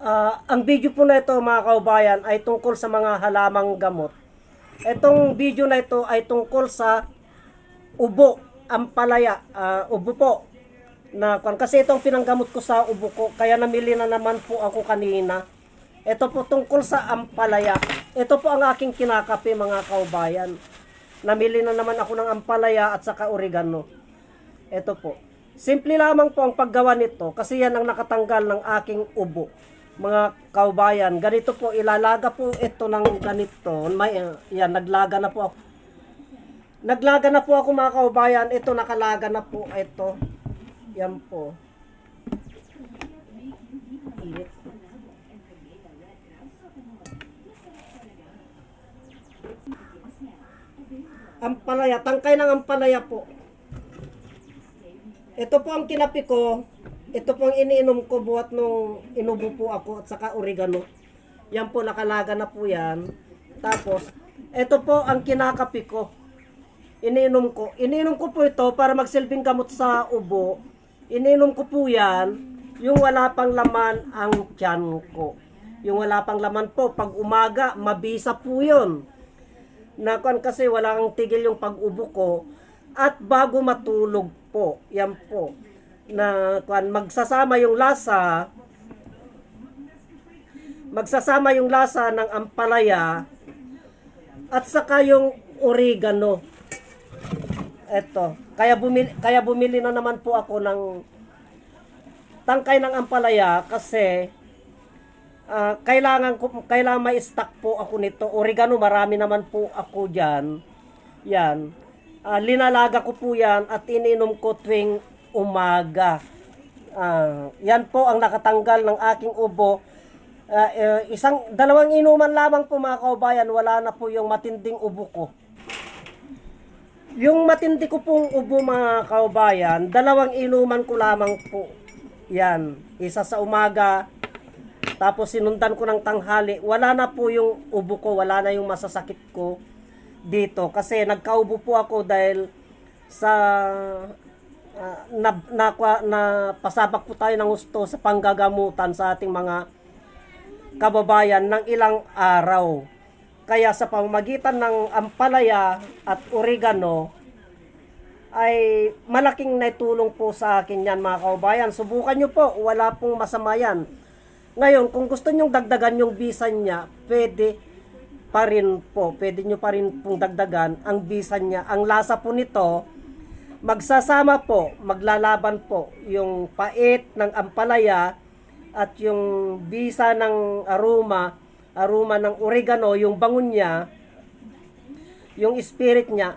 Ang video po na ito mga kaubayan ay tungkol sa mga halamang gamot. Itong video na ito ay tungkol sa ubo, ampalaya, ubo po. Kasi itong pinanggamot ko sa ubo ko, kaya namili na naman po ako kanina. Ito po tungkol sa ampalaya. Ito po ang aking kinakape mga kaubayan. Namili na naman ako ng ampalaya at saka oregano. Ito po. Simple lamang po ang paggawa nito kasi yan ang nakatanggal ng aking ubo. Mga kaubayan, ganito po, ilalaga po ito ng ganito. Yan, naglaga na po ako. Naglaga na po ako mga kaubayan. Ito, nakalaga na po ito. Yan po. Init. Ampalaya, tangkay ng ampalaya po. Ito po ang kinapi ko. Ito po ang iniinom ko buhat nung inubo po ako at saka oregano. Yan po, nakalaga na po yan. Tapos, ito po ang kinakapi ko. Iniinom ko. Iniinom ko po ito para magsilbing gamot sa ubo. Iniinom ko po yan, yung wala pang laman ang tiyan ko. Yung wala pang laman po, pag umaga, mabisa po yun. Kasi walang tigil yung pag-ubo ko. At bago matulog po, yan po. Magsasama yung lasa ng ampalaya at saka yung oregano. Eto, kaya bumili na naman po ako ng tangkay ng ampalaya kasi kailangan may stock po ako nito. Oregano, marami naman po ako diyan. Yan. Linalaga ko po yan at ininom ko tuwing umaga. Yan po ang nakatanggal ng aking ubo. Dalawang inuman lamang po mga kaubayan, wala na po yung matinding ubo ko. Yung matindi ko pong ubo mga kaubayan, dalawang inuman ko lamang po. Yan, isa sa umaga, tapos sinundan ko ng tanghali. Wala na po yung ubo ko, wala na yung masasakit ko dito. Kasi nagkaubo po ako dahil sa pasabak po tayo ng gusto sa panggagamutan sa ating mga kababayan ng ilang araw. Kaya sa pamamagitan ng ampalaya at oregano ay malaking naitulong po sa akin yan mga kababayan. Subukan nyo po, wala pong masama yan. Ngayon, kung gusto nyong dagdagan yung bisan niya, pwede pa rin po. Pwede nyo pa rin pong dagdagan ang bisan niya. Ang lasa po nito, magsasama po, maglalaban po yung pait ng ampalaya at yung bisa ng aroma ng oregano, yung bangon niya, yung spirit niya,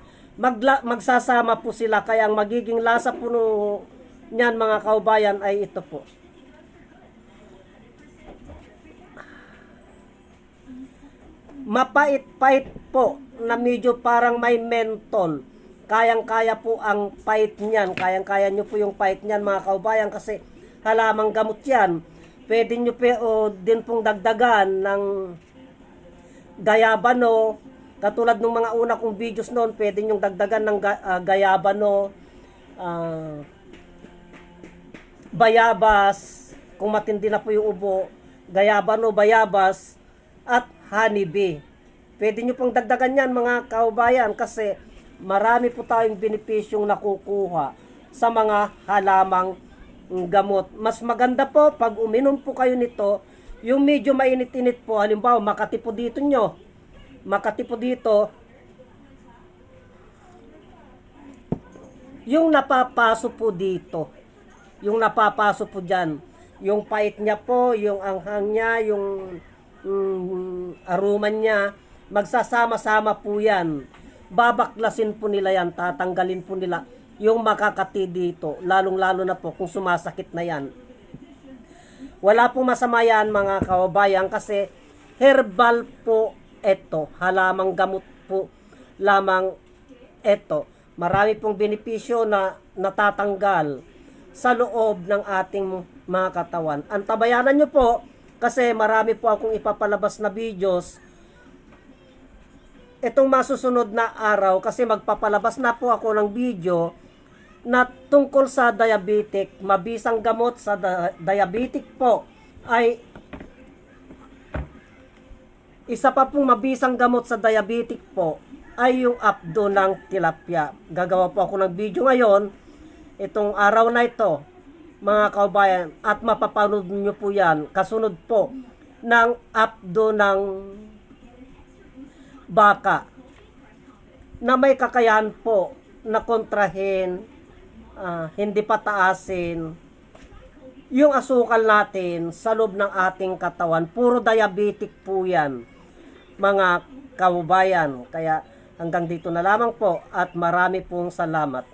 magsasama po sila. Kaya ang magiging lasa po niyan mga kaubayan ay ito po. Mapait-pait po na medyo parang may mentol. Kayang-kaya po ang pait niyan. Kayang-kaya nyo po yung pait niyan mga kaubayan kasi halamang gamot yan. Pwede nyo din pong dagdagan ng gayabano. Katulad ng mga una kong videos noon, pwede nyo dagdagan ng gayabano, bayabas, kung matindi na po yung ubo, gayabano, bayabas, at honeybee. Pwede nyo pong dagdagan yan mga kaubayan kasi marami po tayong benepisyong nakukuha sa mga halamang gamot. Mas maganda po pag uminom po kayo nito, yung medyo mainit-init po, halimbawa Makati po dito nyo, Makati po dito, yung napapaso po dito, yung napapaso po dyan, yung pait niya po, yung anghang niya, yung aroma niya, magsasama-sama po yan. Babaklasin po nila yan, tatanggalin po nila yung makakati dito, lalong-lalo na po kung sumasakit na yan. Wala pong masama yan mga kababayan kasi herbal po ito, halamang gamot po lamang ito. Marami pong benepisyo na natatanggal sa loob ng ating mga katawan. Antabayanan nyo po kasi marami po akong ipapalabas na videos itong masusunod na araw kasi magpapalabas na po ako ng video na tungkol sa diabetic. Mabisang gamot sa diabetic po ay Isa pa pong mabisang gamot sa diabetic po ay yung apdo ng tilapia. Gagawa po ako ng video ngayon, itong araw na ito, mga kaubayan, at mapapanood nyo po yan, kasunod po ng apdo ng baka na may kakayahan po na kontrahin, hindi pataasin yung asukal natin sa loob ng ating katawan. Puro diabetic po yan, mga kababayan. Kaya hanggang dito na lamang po at marami pong salamat.